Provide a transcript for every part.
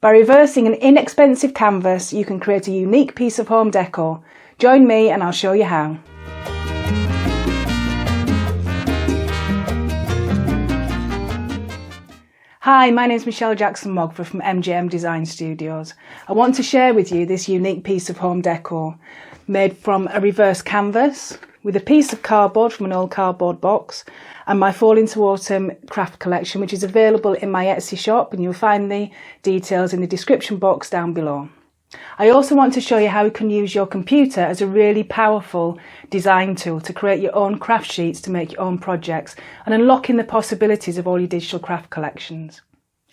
By reversing an inexpensive canvas, you can create a unique piece of home decor. Join me and I'll show you how. Hi, my name is Michelle Jackson-Mogford from MJM Design Studios. I want to share with you this unique piece of home decor made from a reverse canvas with a piece of cardboard from an old cardboard box and my Fall into Autumn craft collection, which is available in my Etsy shop, and you'll find the details in the description box down below. I also want to show you how you can use your computer as a really powerful design tool to create your own craft sheets to make your own projects and unlocking the possibilities of all your digital craft collections.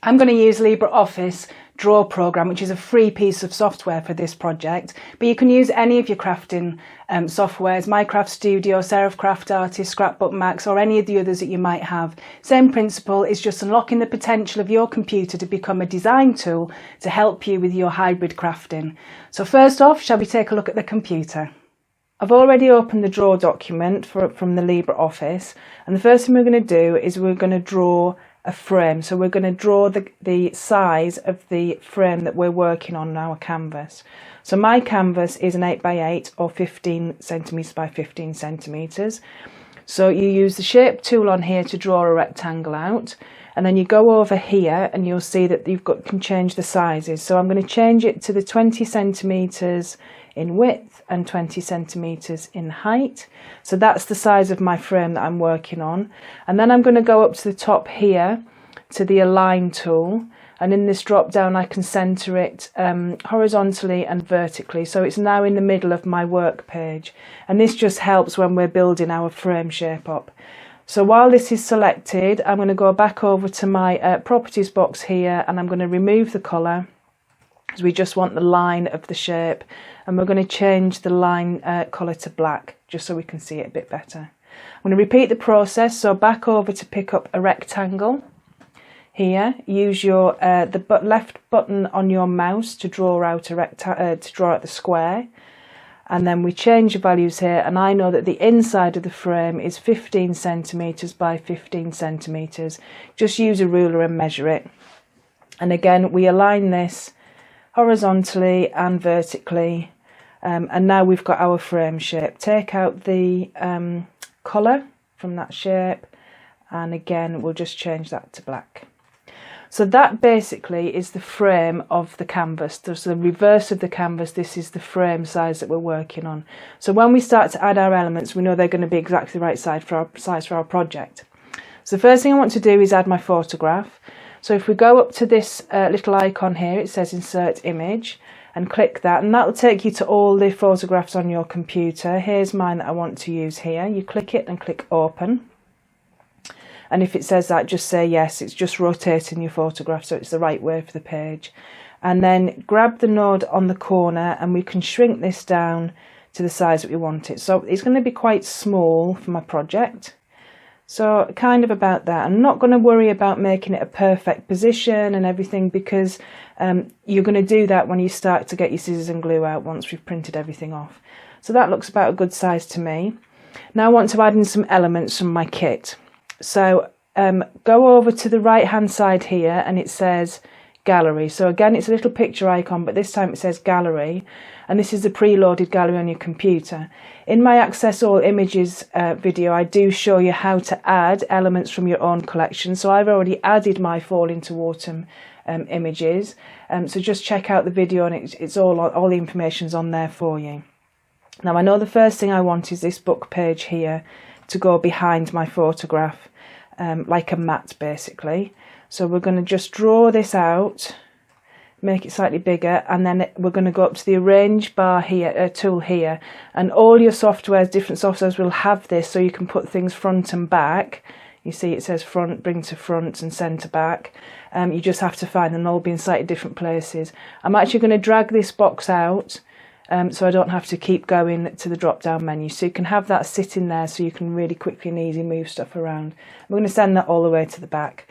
I'm going to use Libre Office Draw program, which is a free piece of software for this project, but you can use any of your crafting softwares, Minecraft Studio, Serif Craft Artist, Scrapbook Max, or any of the others that you might have. Same principle, is just unlocking the potential of your computer to become a design tool to help you with your hybrid crafting. So first off, shall we take a look at the computer? I've already opened the draw document from the Libre Office, and the first thing we're going to do is we're going to draw a frame. So we're going to draw the size of the frame that we're working on our canvas. So my canvas is an 8x8 or 15 centimetres by 15 centimetres. So you use the shape tool on here to draw a rectangle out, and then you go over here and you'll see that can change the sizes. So I'm going to change it to the 20 centimetres in width and 20 centimetres in height. So that's the size of my frame that I'm working on. And then I'm going to go up to the top here to the align tool, and in this drop down I can centre it horizontally and vertically, so it's now in the middle of my work page, and this just helps when we're building our frame shape up. So while this is selected, I'm going to go back over to my properties box here, and I'm going to remove the colour because we just want the line of the shape, and we're going to change the line colour to black just so we can see it a bit better. I'm going to repeat the process, so back over to pick up a rectangle. Here, use your the left button on your mouse to draw out the square, and then we change the values here, and I know that the inside of the frame is 15 centimetres by 15 centimetres. Just use a ruler and measure it, and again we align this horizontally and vertically, and now we've got our frame shape. Take out the colour from that shape, and again we'll just change that to black. So that basically is the frame of the canvas. There's the reverse of the canvas. This is the frame size that we're working on. So when we start to add our elements, we know they're going to be exactly the right size for our project. So the first thing I want to do is add my photograph. So if we go up to this little icon here, it says insert image, and click that, and that will take you to all the photographs on your computer. Here's mine that I want to use here. You click it and click open. And if it says that, just say yes, it's just rotating your photograph so it's the right way for the page. And then grab the node on the corner, and we can shrink this down to the size that we want it. So it's going to be quite small for my project. So kind of about that. I'm not going to worry about making it a perfect position and everything, because you're going to do that when you start to get your scissors and glue out once we've printed everything off. So that looks about a good size to me. Now I want to add in some elements from my kit. So go over to the right hand side here, and it says gallery. So again, it's a little picture icon, but this time it says gallery, and this is the preloaded gallery on your computer. In my Access All Images video, I do show you how to add elements from your own collection. So I've already added my Fall into Autumn images, so just check out the video, and it's all the information's on there for you. Now I know the first thing I want is this book page here to go behind my photograph, like a mat basically. So we're going to just draw this out, make it slightly bigger, and then we're going to go up to the arrange bar here, tool here, and all your softwares, different softwares will have this, so you can put things front and back. You see it says front, bring to front, and centre back. You just have to find them, they'll all be in slightly different places. I'm actually going to drag this box out, so I don't have to keep going to the drop down menu, so you can have that sitting there so you can really quickly and easily move stuff around. I'm going to send that all the way to the back.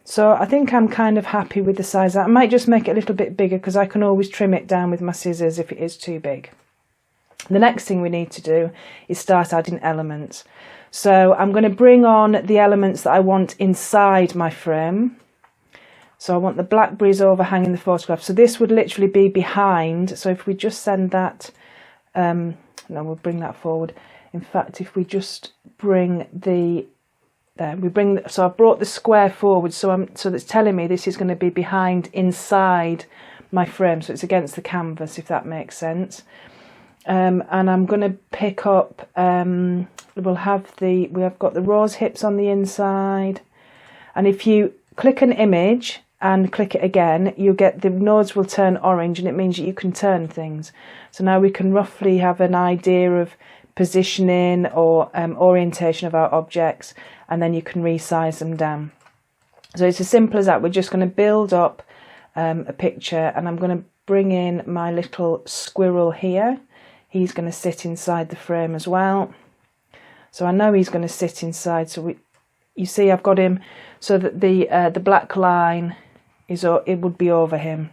So I think I'm kind of happy with the size. I might just make it a little bit bigger, because I can always trim it down with my scissors if it is too big. The next thing we need to do is start adding elements. So I'm going to bring on the elements that I want inside my frame. So I want the blackberries overhanging the photograph. So this would literally be behind. So if we just send that, no, we'll bring that forward. In fact, if we just bring the, so I've brought the square forward. So that's telling me this is going to be behind inside my frame. So it's against the canvas, if that makes sense. And I'm going to pick up, we have got the rose hips on the inside. And if you click an image and click it again, you get the nodes will turn orange, and it means that you can turn things. So now we can roughly have an idea of positioning or orientation of our objects, and then you can resize them down. So it's as simple as that. We're just going to build up a picture, and I'm going to bring in my little squirrel here. He's going to sit inside the frame as well. So I know he's going to sit inside. So you see I've got him so that the black line it would be over him.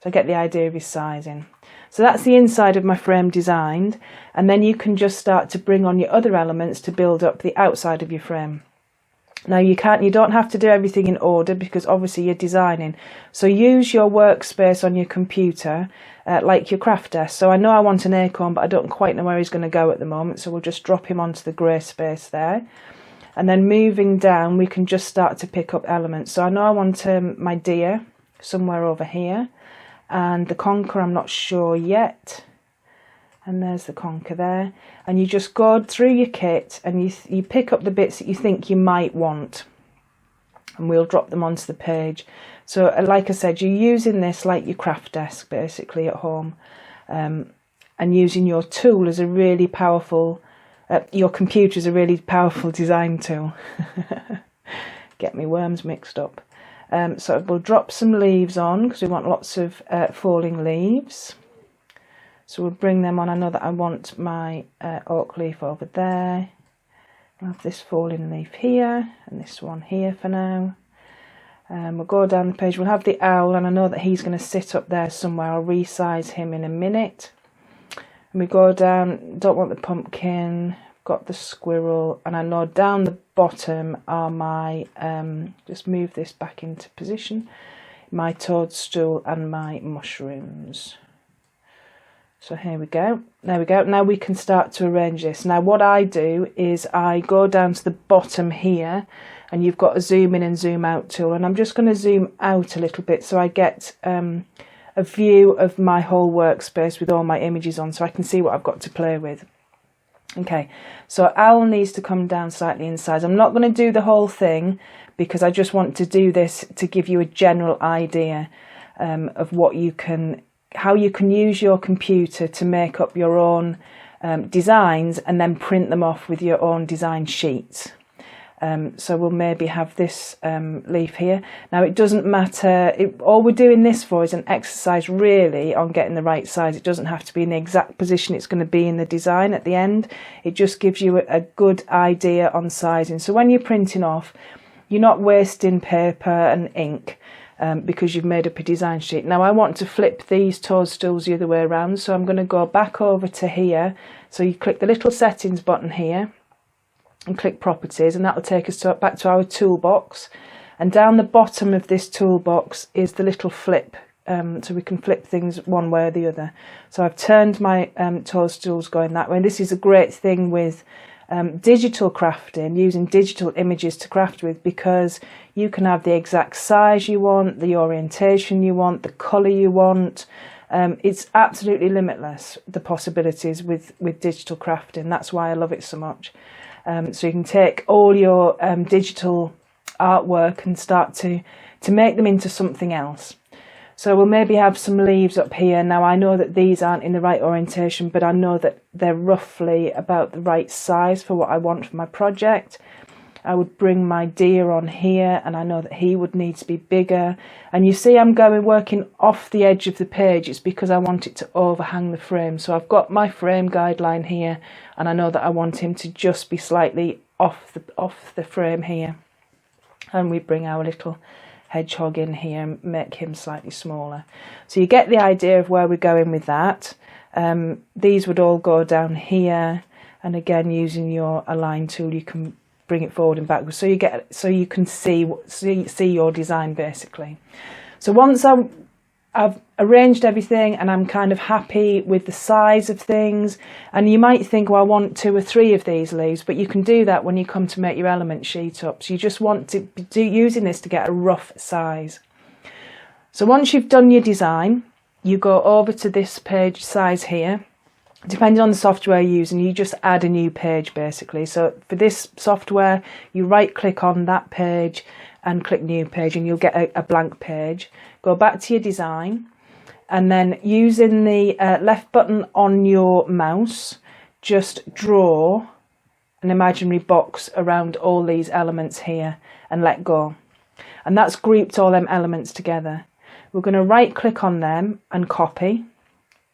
So I get the idea of his sizing. So that's the inside of my frame designed, and then you can just start to bring on your other elements to build up the outside of your frame. Now you don't have to do everything in order, because obviously you're designing. So use your workspace on your computer like your craft desk. So I know I want an acorn, but I don't quite know where he's going to go at the moment. So we'll just drop him onto the grey space there. And then moving down, we can just start to pick up elements. So I know I want my deer somewhere over here. And the conker, I'm not sure yet. And there's the conker there. And you just go through your kit and you pick up the bits that you think you might want. And we'll drop them onto the page. So like I said, you're using this like your craft desk basically at home. And using your tool as a really powerful, your computer is a really powerful design tool. Get me worms mixed up. So we'll drop some leaves on because we want lots of falling leaves. So we'll bring them on. I know that I want my oak leaf over there. I'll have this falling leaf here and this one here for now. We'll go down the page. We'll have the owl, and I know that he's going to sit up there somewhere. I'll resize him in a minute. And we go down, don't want the pumpkin, got the squirrel, and I know down the bottom are my, just move this back into position, my toadstool and my mushrooms. So here we go. There we go. Now we can start to arrange this. Now what I do is I go down to the bottom here, and you've got a zoom in and zoom out tool, and I'm just going to zoom out a little bit so I get a view of my whole workspace with all my images on, so I can see what I've got to play with. Okay, so owl needs to come down slightly in size. I'm not going to do the whole thing because I just want to do this to give you a general idea of what you can, how you can use your computer to make up your own designs and then print them off with your own design sheets. So we'll maybe have this leaf here. Now it doesn't matter, all we're doing this for is an exercise really on getting the right size. It doesn't have to be in the exact position it's going to be in the design at the end. It just gives you a good idea on sizing. So when you're printing off, you're not wasting paper and ink because you've made up a design sheet. Now I want to flip these toadstools the other way around, so I'm going to go back over to here. So you click the little settings button here and click properties, and that will take us back to our toolbox, and down the bottom of this toolbox is the little flip, so we can flip things one way or the other. So I've turned my toadstools going that way. This is a great thing with digital crafting, using digital images to craft with, because you can have the exact size you want, the orientation you want, the colour you want. It's absolutely limitless, the possibilities with digital crafting. That's why I love it so much. So you can take all your digital artwork and start to make them into something else. So we'll maybe have some leaves up here. Now I know that these aren't in the right orientation, but I know that they're roughly about the right size for what I want for my project. I would bring my deer on here, and I know that he would need to be bigger. And you see I'm working off the edge of the page. It's because I want it to overhang the frame. So I've got my frame guideline here, and I know that I want him to just be slightly off the frame here. And we bring our little hedgehog in here and make him slightly smaller. So you get the idea of where we're going with that. These would all go down here, and again using your align tool you can bring it forward and backwards, so you can see your design basically. So once I've arranged everything and I'm kind of happy with the size of things, and you might think, well, I want 2 or 3 of these leaves, but you can do that when you come to make your element sheet up. So you just want to be using this to get a rough size. So once you've done your design, you go over to this page size here. Depending on the software you're using, you just add a new page basically. So for this software, you right click on that page and click new page, and you'll get a blank page. Go back to your design, and then using the left button on your mouse, just draw an imaginary box around all these elements here and let go. And that's grouped all them elements together. We're going to right click on them and copy,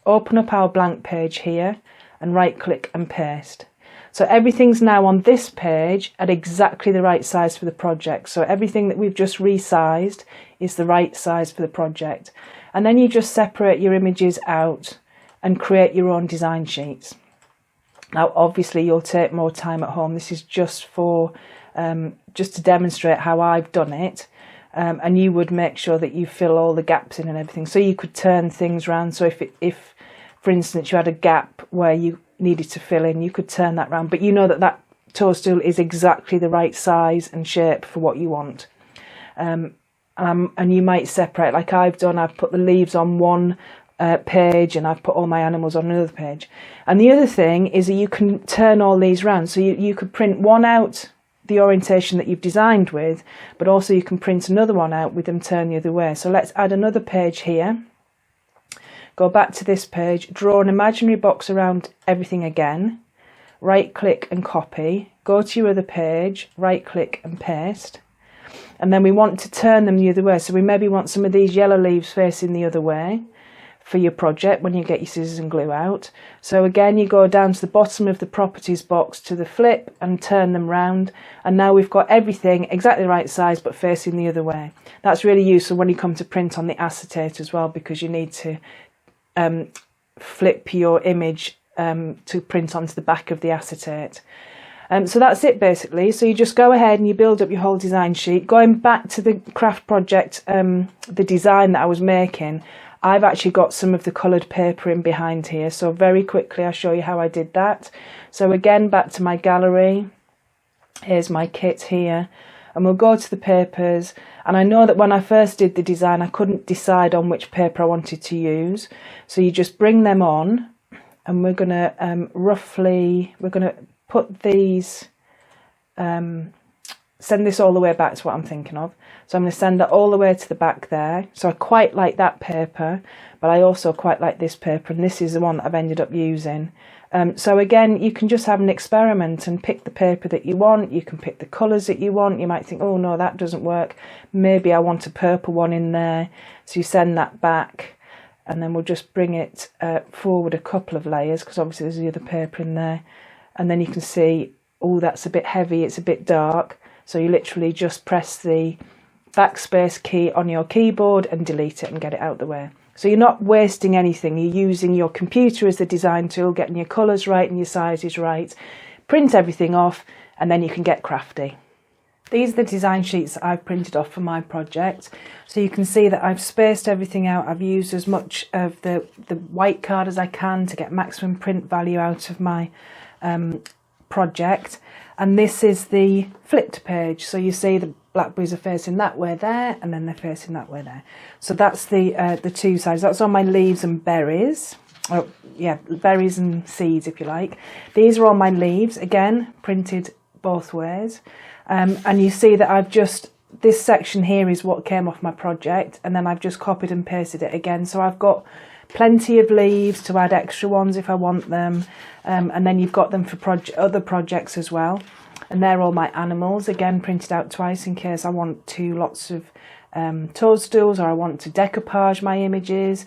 open up our blank page here and right click and paste. So everything's now on this page at exactly the right size for the project. So everything that we've just resized is the right size for the project. And then you just separate your images out and create your own design sheets. Now obviously you'll take more time at home. This is just for just to demonstrate how I've done it. And you would make sure that you fill all the gaps in and everything. So you could turn things around. So if for instance you had a gap where you needed to fill in, you could turn that round, but you know that toadstool is exactly the right size and shape for what you want. And you might separate, like I've done. I've put the leaves on one page and I've put all my animals on another page. And the other thing is that you can turn all these round, so you could print one out the orientation that you've designed with, but also you can print another one out with them turned the other way. So let's add another page here. Go back to this page, draw an imaginary box around everything again, right click and copy, go to your other page, right click and paste, and then we want to turn them the other way. So we maybe want some of these yellow leaves facing the other way for your project when you get your scissors and glue out. So again, you go down to the bottom of the properties box to the flip and turn them round, and now we've got everything exactly the right size but facing the other way. That's really useful when you come to print on the acetate as well, because you need to flip your image to print onto the back of the acetate. So that's it basically. So you just go ahead and you build up your whole design sheet. Going back to the craft project, the design that I was making, I've actually got some of the coloured paper in behind here. So very quickly I'll show you how I did that. So again, back to my gallery. Here's my kit here. And we'll go to the papers. And I know that when I first did the design, I couldn't decide on which paper I wanted to use. So you just bring them on, and we're going to we're going to put these, send this all the way back to what I'm thinking of. So I'm going to send that all the way to the back there. So I quite like that paper, but I also quite like this paper, and this is the one that I've ended up using. So again, you can just have an experiment and pick the paper that you want. You can pick the colours that you want. You might think, oh no, that doesn't work. Maybe I want a purple one in there. So you send that back, and then we'll just bring it forward a couple of layers, because obviously there's the other paper in there. And then you can see, oh, that's a bit heavy, it's a bit dark. So you literally just press the backspace key on your keyboard and delete it and get it out the way. So you're not wasting anything. You're using your computer as the design tool, getting your colours right and your sizes right. Print everything off, and then you can get crafty. These are the design sheets that I've printed off for my project. So you can see that I've spaced everything out. I've used as much of the white card as I can to get maximum print value out of my project. And this is the flipped page. So you see the blackberries are facing that way there, and then they're facing that way there. So that's the two sides. That's on my leaves and berries. Oh yeah, berries and seeds if you like. These are all my leaves, again printed both ways. And you see that I've just, this section here is what came off my project, and then I've just copied and pasted it again. So I've got plenty of leaves to add extra ones if I want them, and then you've got them for other projects as well. And they're all my animals, again printed out twice in case I want to lots of toadstools, or I want to decoupage my images.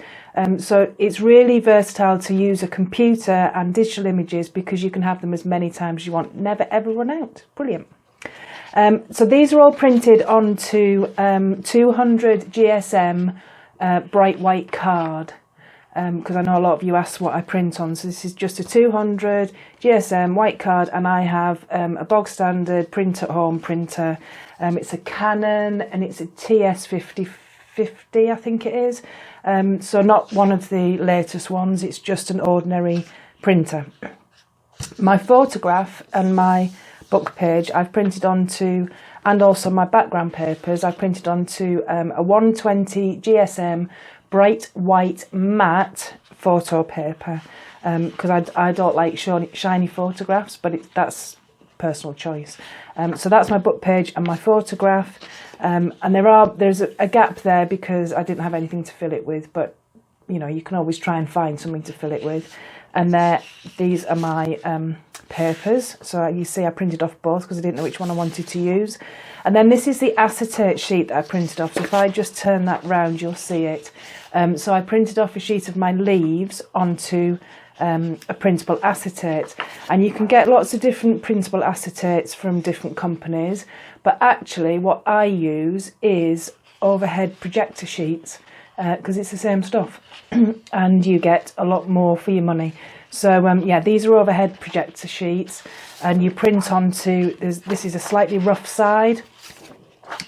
So it's really versatile to use a computer and digital images, because you can have them as many times as you want, never ever run out. Brilliant. So these are all printed onto 200 GSM bright white card. because I know a lot of you ask what I print on. So this is just a 200 GSM white card, and I have a bog standard print at home printer. It's a Canon and it's a TS50, I think it is. So not one of the latest ones, it's just an ordinary printer. My photograph and my book page I've printed onto, and also my background papers I've printed onto a 120 GSM bright white matte photo paper, because I don't like shiny photographs, but that's personal choice. So that's my book page and my photograph, and there's a gap there because I didn't have anything to fill it with, but you know, you can always try and find something to fill it with. And these are my papers. So you see I printed off both because I didn't know which one I wanted to use. And then this is the acetate sheet that I printed off. So if I just turn that round, you'll see it. So I printed off a sheet of my leaves onto a printable acetate. And you can get lots of different printable acetates from different companies. But actually what I use is overhead projector sheets, because it's the same stuff and you get a lot more for your money. So yeah, these are overhead projector sheets, and you print onto, this is a slightly rough side,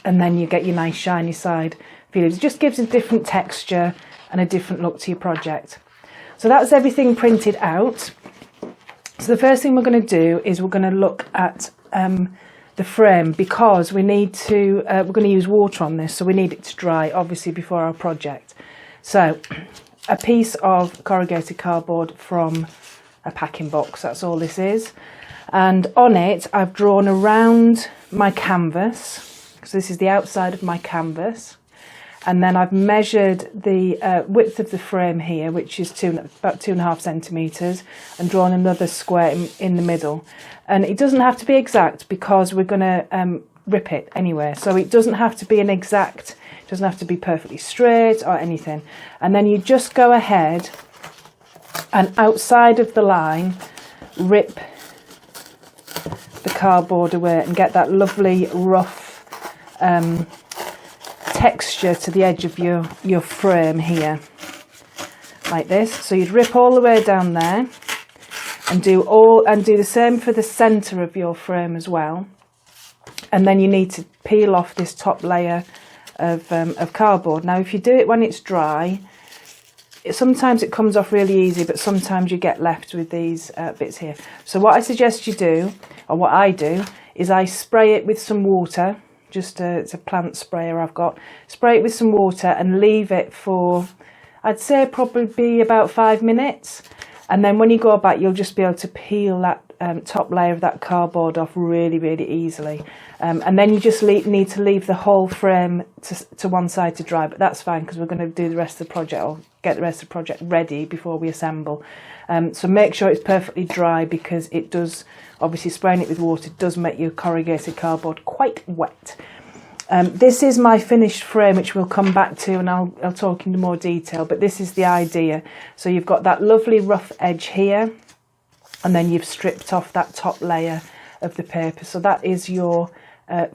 and then you get your nice shiny side feel. It just gives a different texture and a different look to your project. So that's everything printed out. So the first thing we're going to do is we're going to look at the frame, because we need to, we're going to use water on this, so we need it to dry obviously before our project. So a piece of corrugated cardboard from a packing box, that's all this is. And on it I've drawn around my canvas, so this is the outside of my canvas, and then I've measured the width of the frame here, which is about 2.5 centimetres, and drawn another square in the middle. And it doesn't have to be exact because we're going to rip it anyway, so it doesn't have to be an exact, it doesn't have to be perfectly straight or anything. And then you just go ahead and outside of the line rip the cardboard away and get that lovely rough texture to the edge of your frame here, like this. So you'd rip all the way down there and do the same for the center of your frame as well. And then you need to peel off this top layer of cardboard. Now if you do it when it's dry, sometimes it comes off really easy, but sometimes you get left with these bits here. So what I suggest you do, or what I do, is I spray it with some water. It's a plant sprayer I've got. Spray it with some water and leave it for, I'd say probably about 5 minutes. And then when you go back, you'll just be able to peel that top layer of that cardboard off really, really easily. And then you just need to leave the whole frame to one side to dry, but that's fine because we're going to do the rest of the project, or get the rest of the project ready before we assemble. So make sure it's perfectly dry, because it does, obviously spraying it with water does make your corrugated cardboard quite wet. This is my finished frame, which we'll come back to, and I'll talk into more detail, but this is the idea. So you've got that lovely rough edge here, and then you've stripped off that top layer of the paper. So that is your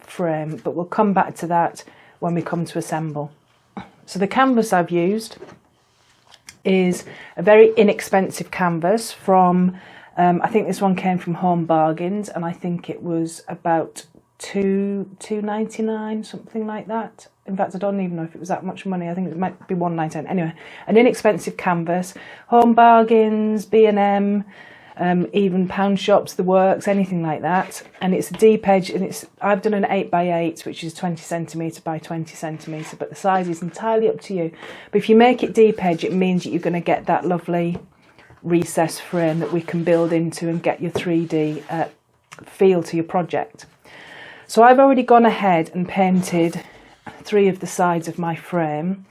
frame, but we'll come back to that when we come to assemble. So the canvas I've used is a very inexpensive canvas from, I think this one came from Home Bargains, and I think it was about $2.99, something like that. In fact, I don't even know if it was that much money. I think it might be $1.99. Anyway, an inexpensive canvas. Home Bargains, B&M, even pound shops, the works, anything like that. And it's a deep edge, and I've done an 8x8, which is 20 centimetre by 20 centimetre, but the size is entirely up to you. But if you make it deep edge, it means that you're going to get that lovely recessed frame that we can build into and get your 3D feel to your project. So I've already gone ahead and painted 3 of the sides of my frame,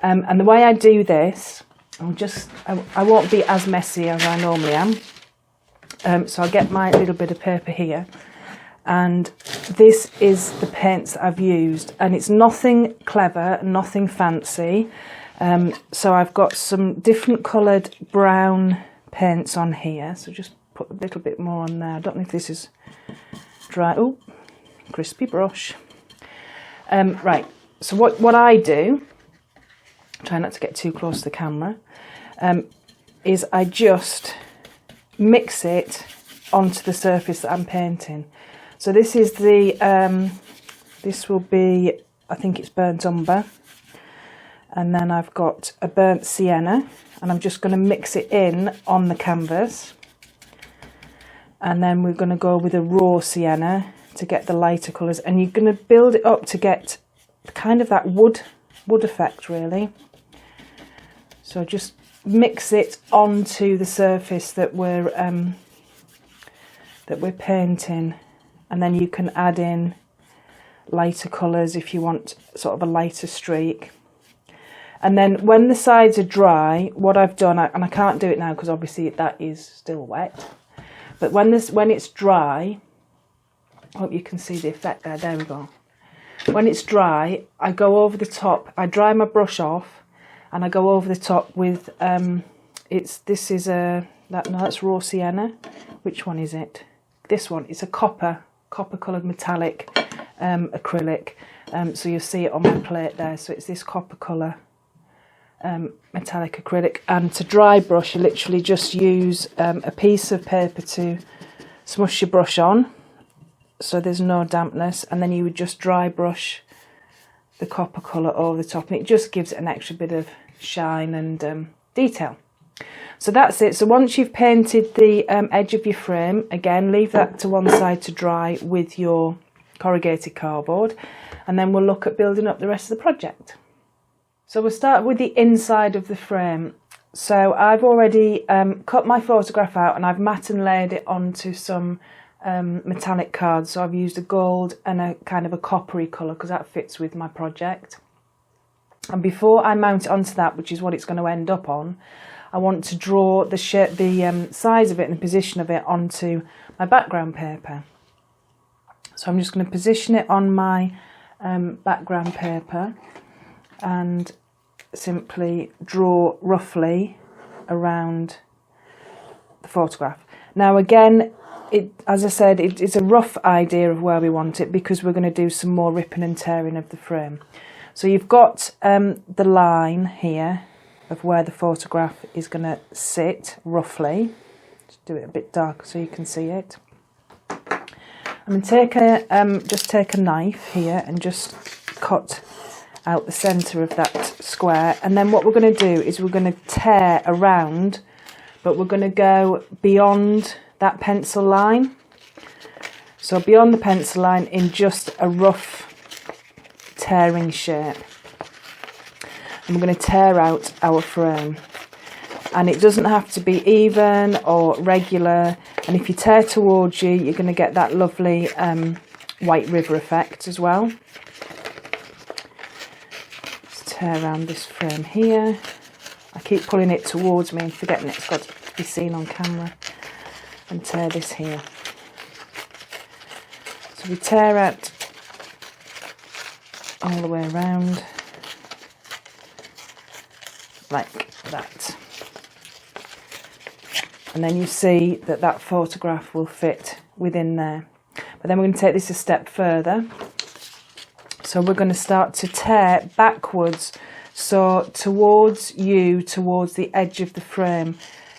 and the way I do this, I won't be as messy as I normally am. So I'll get my little bit of paper here, and this is the paints that I've used, and it's nothing clever, nothing fancy. So I've got some different coloured brown paints on here, so just put a little bit more on there. I don't know if this is dry. Oh, crispy brush. Right, so what I do, try not to get too close to the camera, is I just mix it onto the surface that I'm painting. So this is the, this will be, I think it's burnt umber. And then I've got a burnt sienna, and I'm just going to mix it in on the canvas. And then we're going to go with a raw sienna to get the lighter colours. And you're going to build it up to get kind of that wood effect, really. So just mix it onto the surface that we're painting, and then you can add in lighter colours if you want sort of a lighter streak. And then when the sides are dry, what I've done, and I can't do it now because obviously that is still wet, but when it's dry, I hope you can see the effect there, there we go. When it's dry, I go over the top, I dry my brush off, and I go over the top with, that's raw sienna. Which one is it? This one, it's a copper coloured metallic acrylic. So you'll see it on my plate there. So it's this copper colour metallic acrylic. And to dry brush, you literally just use a piece of paper to smush your brush on, so there's no dampness, and then you would just dry brush the copper colour over the top, and it just gives it an extra bit of shine and detail. So that's it. So once you've painted the edge of your frame, again, leave that to one side to dry with your corrugated cardboard, and then we'll look at building up the rest of the project. So we'll start with the inside of the frame. So I've already cut my photograph out, and I've matte and laid it onto some metallic cards. So I've used a gold and a kind of a coppery colour because that fits with my project. And before I mount it onto that, which is what it's going to end up on, I want to draw the shape, the size of it and the position of it onto my background paper. So I'm just going to position it on my background paper and simply draw roughly around the photograph. Now again, as I said, it's a rough idea of where we want it because we're going to do some more ripping and tearing of the frame. So you've got the line here of where the photograph is going to sit roughly. Just do it a bit darker so you can see it. I'm going to just take a knife here and just cut out the centre of that square, and then what we're going to do is we're going to tear around, but we're going to go beyond that pencil line. So beyond the pencil line in just a rough tearing shape. And we're going to tear out our frame. And it doesn't have to be even or regular. And if you tear towards you, you're going to get that lovely white river effect as well. Just tear around this frame here. I keep pulling it towards me and forgetting it's got to be seen on camera. And tear this here. So we tear out all the way around like that, and then you see that that photograph will fit within there. But then we're going to take this a step further, so we're going to start to tear backwards, so towards the edge of the frame.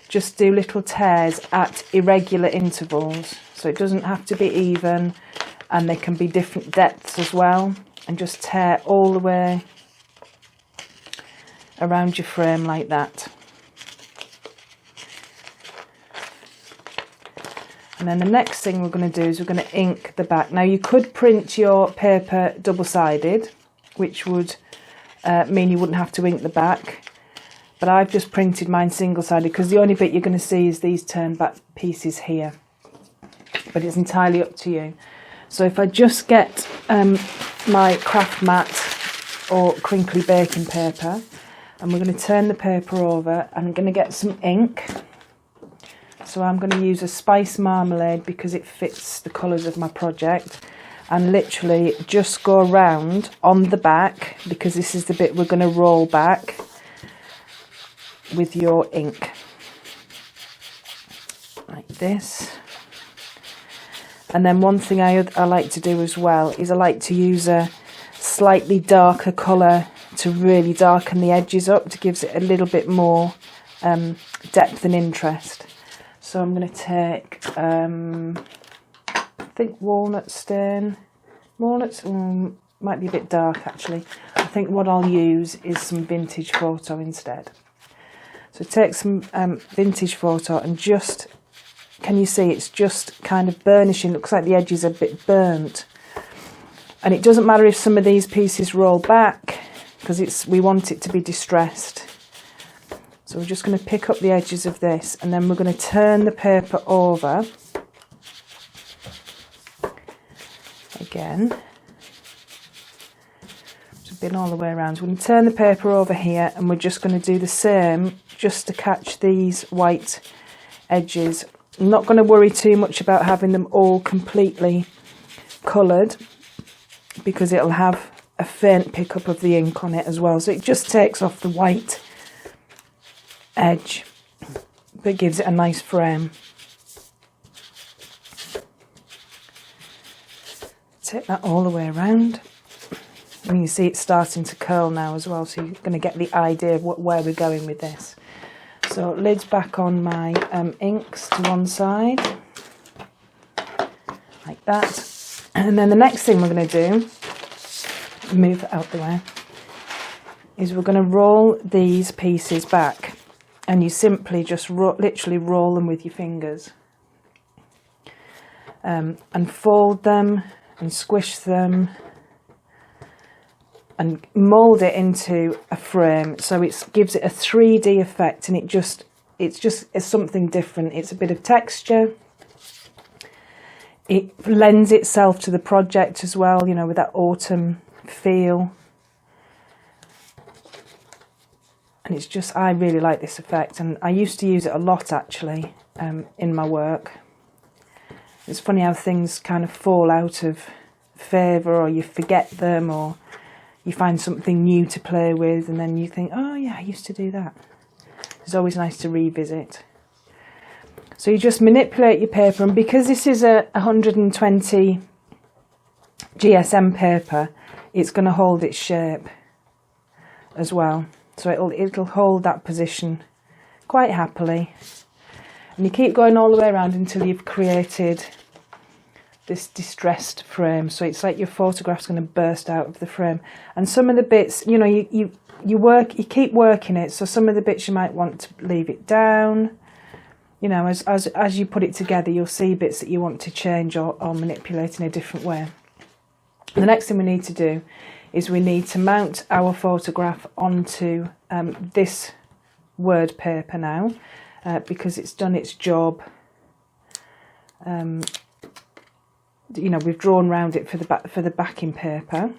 Just do little tears at irregular intervals, so it doesn't have to be even, and they can be different depths as well. And just tear all the way around your frame like that. And then the next thing we're going to do is we're going to ink the back. Now you could print your paper double-sided, which would mean you wouldn't have to ink the back. But I've just printed mine single-sided because the only bit you're going to see is these turned back pieces here. But it's entirely up to you. So if I just get my craft mat or crinkly baking paper, and we're going to turn the paper over, and I'm going to get some ink. So I'm going to use a spice marmalade because it fits the colours of my project, and literally just go around on the back, because this is the bit we're going to roll back with your ink like this. And then one thing I like to do as well is I like to use a slightly darker colour to really darken the edges up, to give it a little bit more depth and interest. So I'm going to take, I think walnut stain. Walnuts might be a bit dark actually. I think what I'll use is some vintage photo instead. So take some vintage photo and just, can you see it's just kind of burnishing. Looks like the edges are a bit burnt. And it doesn't matter if some of these pieces roll back, because we want it to be distressed. So we're just going to pick up the edges of this, and then we're going to turn the paper over again. It's been all the way around. So we're going to turn the paper over here, and we're just going to do the same just to catch these white edges. I'm not going to worry too much about having them all completely coloured, because it'll have a faint pickup of the ink on it as well. So it just takes off the white edge, but gives it a nice frame. Take that all the way around. And you see it's starting to curl now as well, so you're going to get the idea of where we're going with this. So lid's back on my inks to one side, like that. And then the next thing we're going to do, move it out the way, is we're going to roll these pieces back. And you simply just literally roll them with your fingers. And fold them and squish them and mould it into a frame, so it gives it a 3D effect, and it's something different. It's a bit of texture. It lends itself to the project as well, you know, with that autumn feel. And it's just, I really like this effect, and I used to use it a lot actually in my work. It's funny how things kind of fall out of favour, or you forget them, or you find something new to play with, and then you think, oh yeah, I used to do that. It's always nice to revisit. So you just manipulate your paper, and because this is a 120 GSM paper, it's going to hold its shape as well. So it'll hold that position quite happily. And you keep going all the way around until you've created this distressed frame. So it's like your photograph's going to burst out of the frame. And some of the bits, you know, you keep working it. So some of the bits you might want to leave it down. You know, as you put it together, you'll see bits that you want to change or manipulate in a different way. The next thing we need to do is we need to mount our photograph onto this word paper now, because it's done its job. You know, we've drawn around it for the backing paper.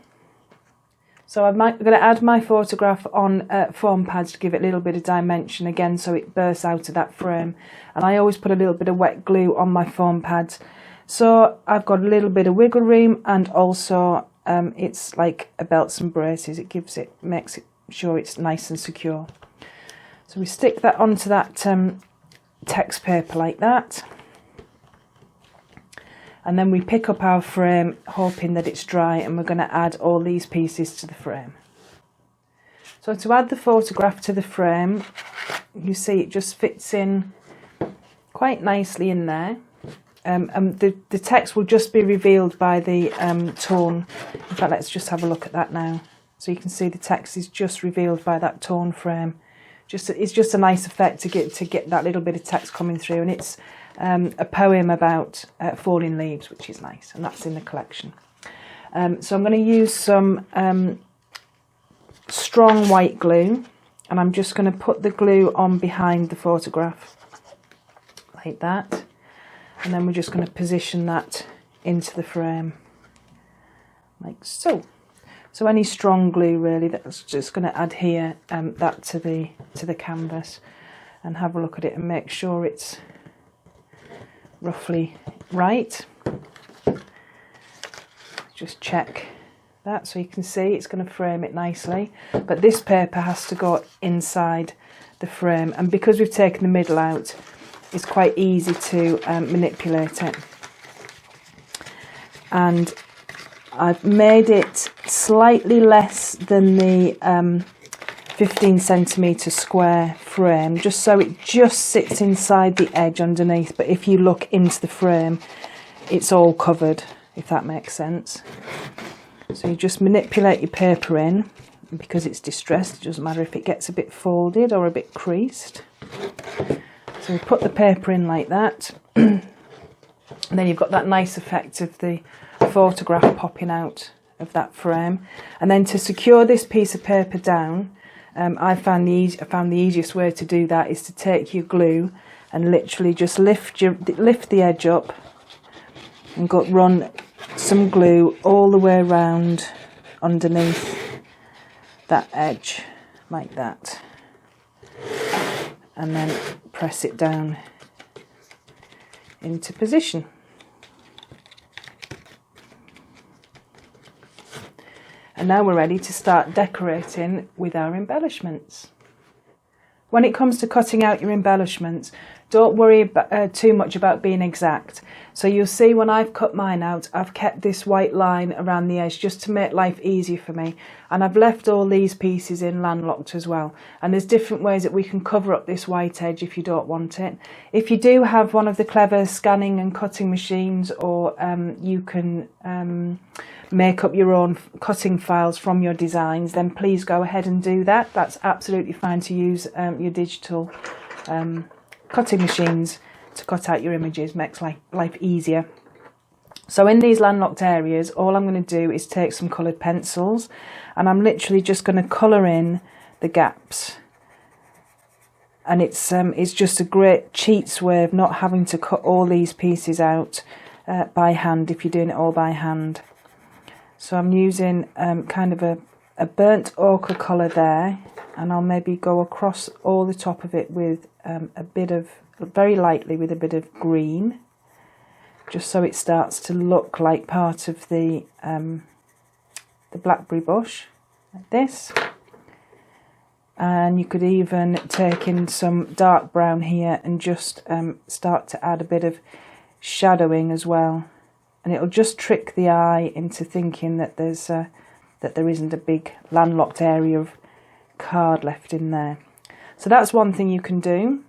So I'm going to add my photograph on foam pads to give it a little bit of dimension again, so it bursts out of that frame. And I always put a little bit of wet glue on my foam pads, so I've got a little bit of wiggle room, and also it's like a belts and braces. It makes it sure it's nice and secure. So we stick that onto that text paper like that. And then we pick up our frame, hoping that it's dry, and we're going to add all these pieces to the frame. So to add the photograph to the frame, you see it just fits in quite nicely in there. And the text will just be revealed by the tone. In fact, let's just have a look at that now. So you can see the text is just revealed by that tone frame. It's just a nice effect to get that little bit of text coming through, and it's a poem about falling leaves, which is nice, and that's in the collection. So I'm going to use some strong white glue, and I'm just going to put the glue on behind the photograph like that, and then we're just going to position that into the frame like so. So any strong glue really, that's just going to adhere that to the canvas, and have a look at it and make sure it's roughly right. Just check that, so you can see it's going to frame it nicely, but this paper has to go inside the frame, and because we've taken the middle out, it's quite easy to manipulate it. And I've made it slightly less than the 15cm square frame, just so it just sits inside the edge underneath, but if you look into the frame it's all covered, if that makes sense. So you just manipulate your paper in, and because it's distressed it doesn't matter if it gets a bit folded or a bit creased. So we put the paper in like that and then you've got that nice effect of the photograph popping out of that frame. And then to secure this piece of paper down, I found the easiest way to do that is to take your glue and literally just lift the edge up and run some glue all the way around underneath that edge like that, and then press it down into position. And now we're ready to start decorating with our embellishments. When it comes to cutting out your embellishments, don't worry too much about being exact. So you'll see when I've cut mine out, I've kept this white line around the edge just to make life easier for me. And I've left all these pieces in landlocked as well. And there's different ways that we can cover up this white edge if you don't want it. If you do have one of the clever scanning and cutting machines, or you can make up your own cutting files from your designs, then please go ahead and do that. That's absolutely fine to use your digital cutting machines to cut out your images, makes life easier. So in these landlocked areas, all I'm going to do is take some coloured pencils and I'm literally just going to colour in the gaps. And it's just a great cheats way of not having to cut all these pieces out by hand if you're doing it all by hand. So I'm using kind of a burnt ochre colour there, and I'll maybe go across all the top of it with a bit of, very lightly with a bit of green, just so it starts to look like part of the blackberry bush, like this. And you could even take in some dark brown here and just start to add a bit of shadowing as well. And it'll just trick the eye into thinking that there isn't a big landlocked area of card left in there. So that's one thing you can do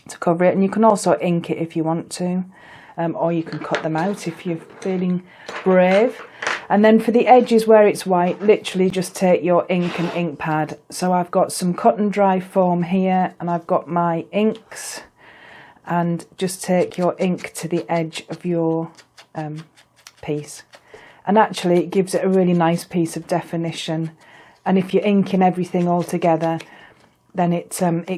to cover it, and you can also ink it if you want to, or you can cut them out if you're feeling brave. And then for the edges where it's white, literally just take your ink and ink pad. So I've got some cut and dry foam here, and I've got my inks, and just take your ink to the edge of your piece, and actually it gives it a really nice piece of definition. And if you're inking everything all together, then it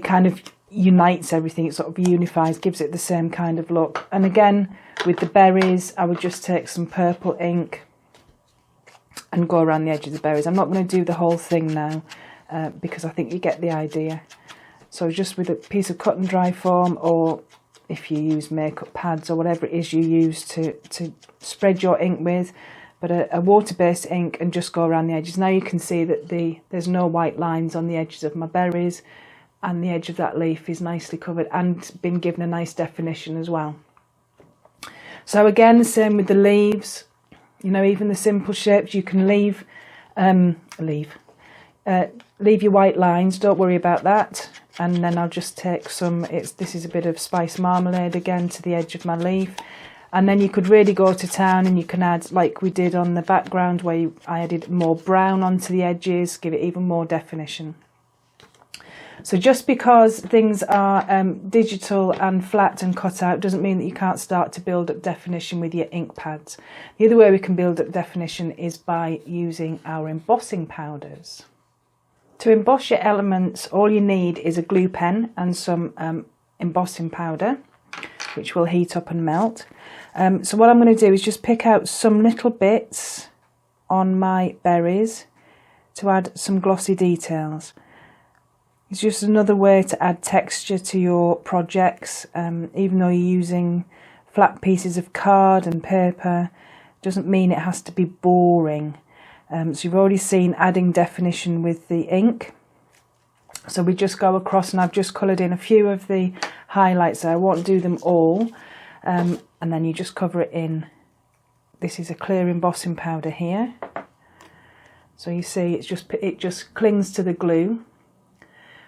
kind of unites everything, it sort of unifies, gives it the same kind of look. And again with the berries, I would just take some purple ink and go around the edge of the berries. I'm not going to do the whole thing now because I think you get the idea. So just with a piece of cut and dry foam, or if you use makeup pads or whatever it is you use to spread your ink with, but a water-based ink, and just go around the edges. Now you can see that there's no white lines on the edges of my berries, and the edge of that leaf is nicely covered and been given a nice definition as well. So again, the same with the leaves. You know, even the simple shapes, you can leave your white lines, don't worry about that. And then I'll just take some, this is a bit of spice marmalade again to the edge of my leaf. And then you could really go to town, and you can add, like we did on the background where I added more brown onto the edges, give it even more definition. So just because things are digital and flat and cut out doesn't mean that you can't start to build up definition with your ink pads. The other way we can build up definition is by using our embossing powders. To emboss your elements, all you need is a glue pen and some embossing powder, which will heat up and melt. So what I'm going to do is just pick out some little bits on my berries to add some glossy details. It's just another way to add texture to your projects. Even though you're using flat pieces of card and paper, doesn't mean it has to be boring. So you've already seen adding definition with the ink. So we just go across, and I've just coloured in a few of the highlights there. I won't do them all. And then you just cover it in. This is a clear embossing powder here. So you see it just clings to the glue.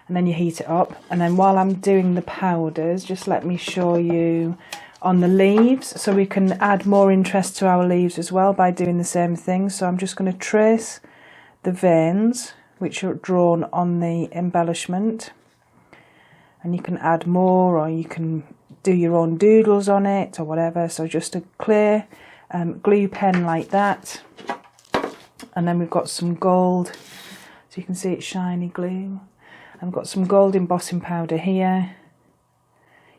and then you heat it up. And then while I'm doing the powders, just let me show you on the leaves, so we can add more interest to our leaves as well by doing the same thing. So I'm just going to trace the veins which are drawn on the embellishment, and you can add more, or you can do your own doodles on it or whatever. So just a clear glue pen like that, and then we've got some gold, so you can see it's shiny glue. I've got some gold embossing powder here.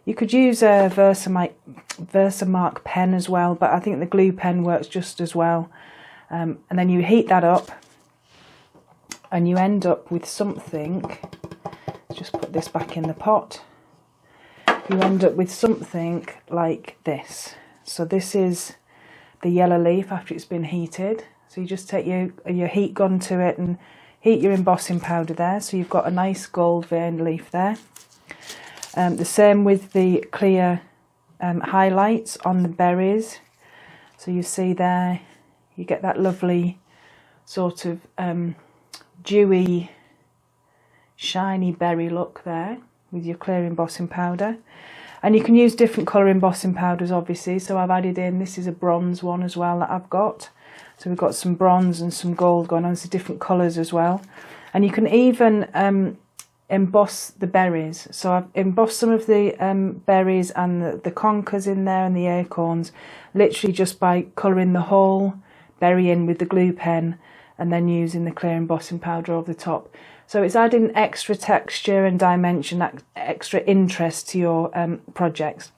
You could use a Versamark pen as well, but I think the glue pen works just as well. And then you heat that up, and you end up with something. Let's just put this back in the pot. You end up with something like this. So this is the yellow leaf after it's been heated. So you just take your heat gun to it and heat your embossing powder there. So you've got a nice gold veined leaf there. The same with the clear highlights on the berries. So you see there, you get that lovely sort of dewy, shiny berry look there with your clear embossing powder. And you can use different colour embossing powders, obviously. So I've added in, this is a bronze one as well that I've got. So we've got some bronze and some gold going on, so different colours as well. And you can even emboss the berries. So I've embossed some of the berries and the conkers in there and the acorns, literally just by colouring the whole berry in with the glue pen and then using the clear embossing powder over the top. So it's adding extra texture and dimension, extra interest to your projects.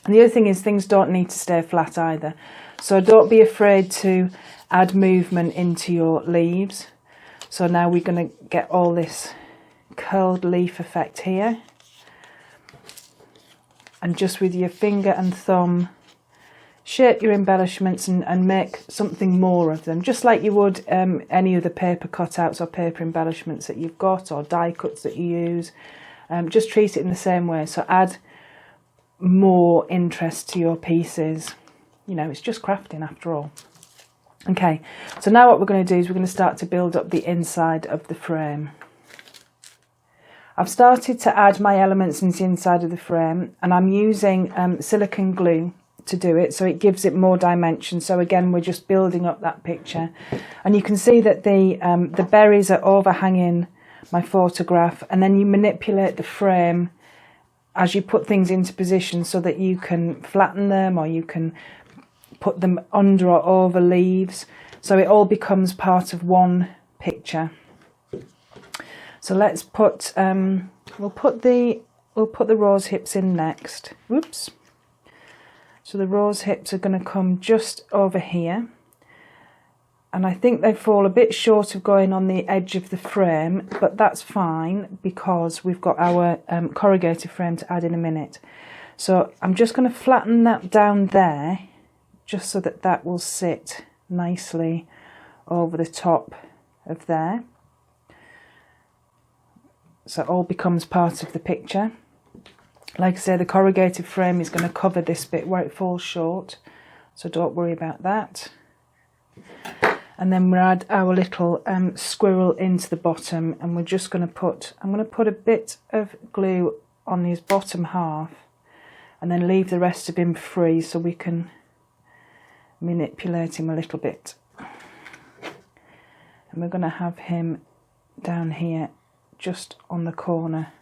And the other thing is, things don't need to stay flat either. So don't be afraid to add movement into your leaves. So now we're going to get all this curled leaf effect here. And just with your finger and thumb, shape your embellishments and make something more of them, just like you would any of the paper cutouts or paper embellishments that you've got, or die cuts that you use. Just treat it in the same way. So add more interest to your pieces. You know, it's just crafting after all. Okay, so now what we're going to do is we're going to start to build up the inside of the frame. I've started to add my elements into the inside of the frame, and I'm using silicone glue to do it, so it gives it more dimension. So again, we're just building up that picture, and you can see that the berries are overhanging my photograph, and then you manipulate the frame as you put things into position so that you can flatten them, or you can put them under or over leaves, so it all becomes part of one picture. So let's put we'll put the rose hips in next. Whoops. So the rose hips are going to come just over here, and I think they fall a bit short of going on the edge of the frame, but that's fine because we've got our corrugated frame to add in a minute. So I'm just going to flatten that down there, just so that that will sit nicely over the top of there. So it all becomes part of the picture. Like I say, the corrugated frame is going to cover this bit where it falls short, so don't worry about that. And then we'll add our little squirrel into the bottom, and we're just going to put, I'm going to put a bit of glue on his bottom half and then leave the rest of him free so we can manipulate him a little bit. And we're going to have him down here just on the corner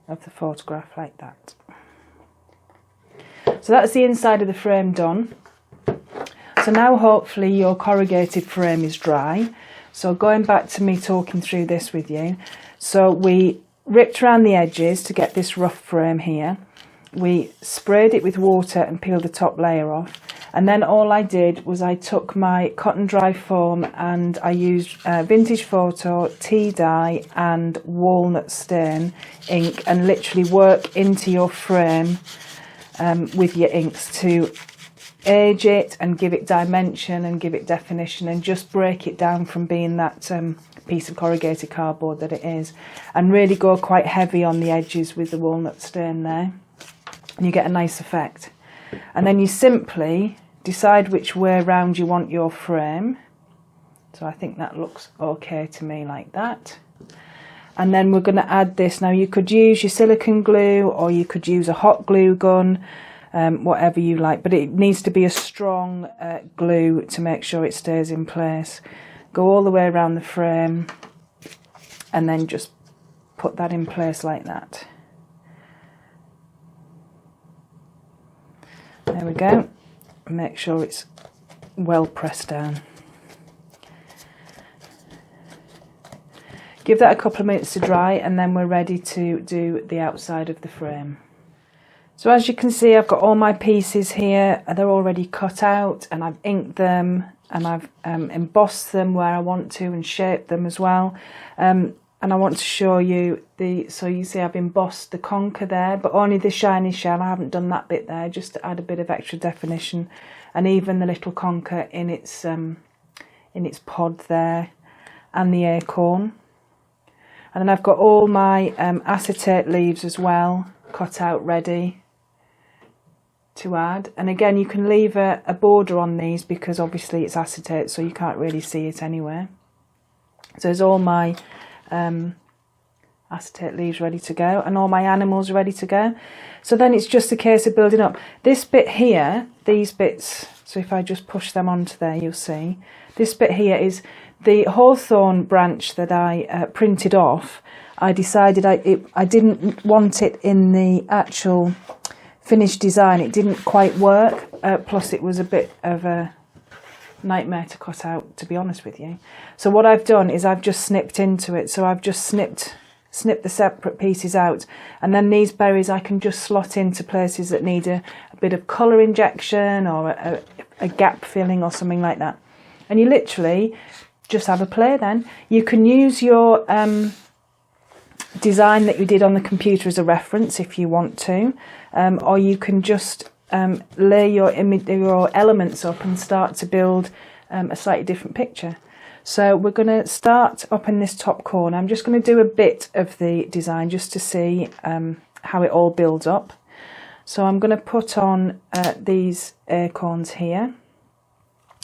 of the photograph like that. So that's the inside of the frame done. So now hopefully your corrugated frame is dry. So going back to me talking through this with you, so we ripped around the edges to get this rough frame here. We sprayed it with water and peeled the top layer off, and then all I did was I took my cotton dry foam and I used vintage photo, tea dye and walnut stain ink, and literally work into your frame with your inks to age it and give it dimension and give it definition, and just break it down from being that piece of corrugated cardboard that it is, and really go quite heavy on the edges with the walnut stain there, and you get a nice effect. And then you simply decide which way round you want your frame. So I think that looks okay to me like that. And then we're going to add this. Now you could use your silicone glue or you could use a hot glue gun, whatever you like, but it needs to be a strong glue to make sure it stays in place. Go all the way around the frame and then just put that in place like that. There we go. Make sure it's well pressed down. Give that a couple of minutes to dry and then we're ready to do the outside of the frame. So as you can see, I've got all my pieces here. They're already cut out and I've inked them and I've embossed them where I want to and shaped them as well. And I want to show you so you see I've embossed the conker there, but only the shiny shell. I haven't done that bit there just to add a bit of extra definition, and even the little conker in its pod there, and the acorn. And then I've got all my acetate leaves as well, cut out ready to add. And again, you can leave a border on these because obviously it's acetate, so you can't really see it anywhere. So there's all my acetate leaves ready to go and all my animals ready to go. So then it's just a case of building up. This bit here, these bits, so if I just push them onto there, you'll see this bit here is the hawthorn branch that I printed off. I decided I didn't want it in the actual finished design. It didn't quite work, plus it was a bit of a nightmare to cut out, to be honest with you. So what I've done is I've just snipped into it. So I've just snipped the separate pieces out, and then these berries I can just slot into places that need a bit of colour injection or a gap filling or something like that. And you literally just have a play then. You can use your design that you did on the computer as a reference if you want to, or you can just lay your elements up and start to build a slightly different picture. So we're going to start up in this top corner. I'm just going to do a bit of the design just to see how it all builds up. So I'm going to put on these acorns here,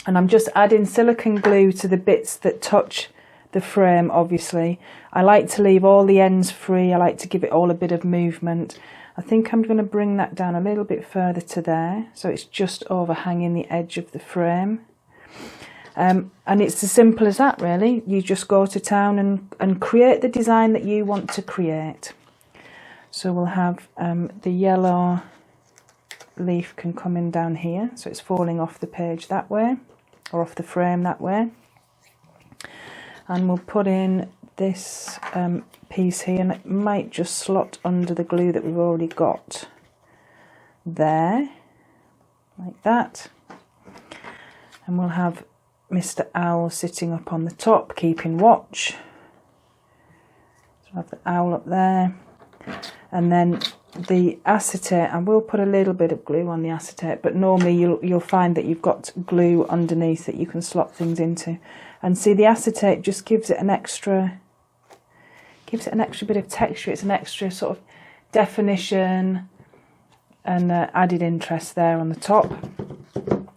and I'm just adding silicone glue to the bits that touch the frame. Obviously I like to leave all the ends free. I like to give it all a bit of movement. I think I'm going to bring that down a little bit further to there, so it's just overhanging the edge of the frame. And it's as simple as that, really. You just go to town and create the design that you want to create. So we'll have the yellow leaf can come in down here, so it's falling off the page that way, or off the frame that way. And we'll put in this piece here, and it might just slot under the glue that we've already got there, like that. And we'll have Mr. Owl sitting up on the top, keeping watch. So we'll have the owl up there, and then the acetate. I will put a little bit of glue on the acetate, but normally you'll find that you've got glue underneath that you can slot things into. And see, the acetate just gives it an extra bit of texture. It's an extra sort of definition and added interest there on the top.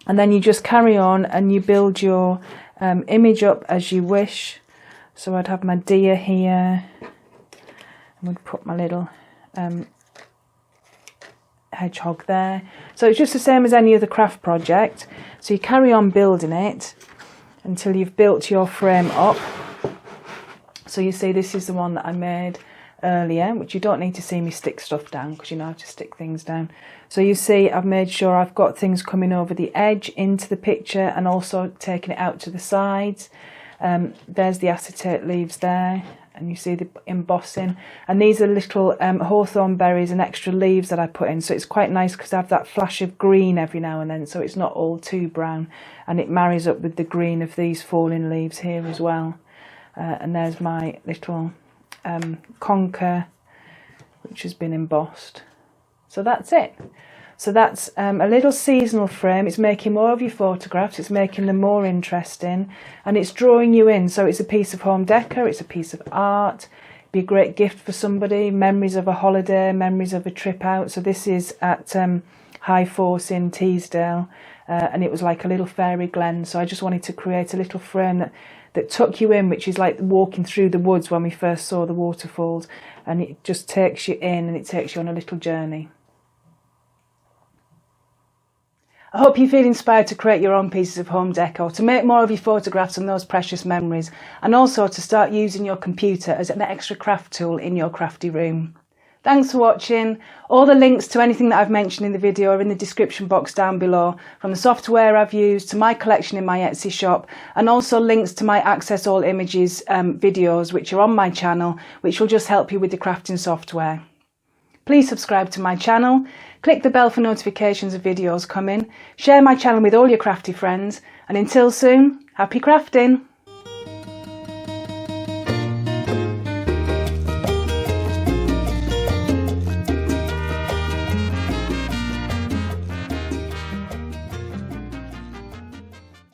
And then you just carry on and you build your image up as you wish. So I'd have my deer here, and would put my little hedgehog there. So it's just the same as any other craft project. So you carry on building it until you've built your frame up. So you see, this is the one that I made earlier, which you don't need to see me stick stuff down because you know how to stick things down. So you see, I've made sure I've got things coming over the edge into the picture and also taking it out to the sides. There's the acetate leaves there, and you see the embossing. And these are little hawthorn berries and extra leaves that I put in. So it's quite nice because I have that flash of green every now and then, so it's not all too brown. And it marries up with the green of these falling leaves here as well. And there's my little conker, which has been embossed. So that's it. So that's a little seasonal frame. It's making more of your photographs, it's making them more interesting, and it's drawing you in. So it's a piece of home decor, it's a piece of art. It'd be a great gift for somebody, memories of a holiday, memories of a trip out. So this is at High Force in Teesdale, and it was like a little fairy glen. So I just wanted to create a little frame that that tuck you in, which is like walking through the woods when we first saw the waterfalls, and it just takes you in and it takes you on a little journey. I hope you feel inspired to create your own pieces of home decor, to make more of your photographs and those precious memories, and also to start using your computer as an extra craft tool in your crafty room. Thanks for watching. All the links to anything that I've mentioned in the video are in the description box down below, from the software I've used to my collection in my Etsy shop, and also links to my Access All Images videos which are on my channel, which will just help you with the crafting software. Please subscribe to my channel, click the bell for notifications of videos coming, share my channel with all your crafty friends, and until soon, happy crafting!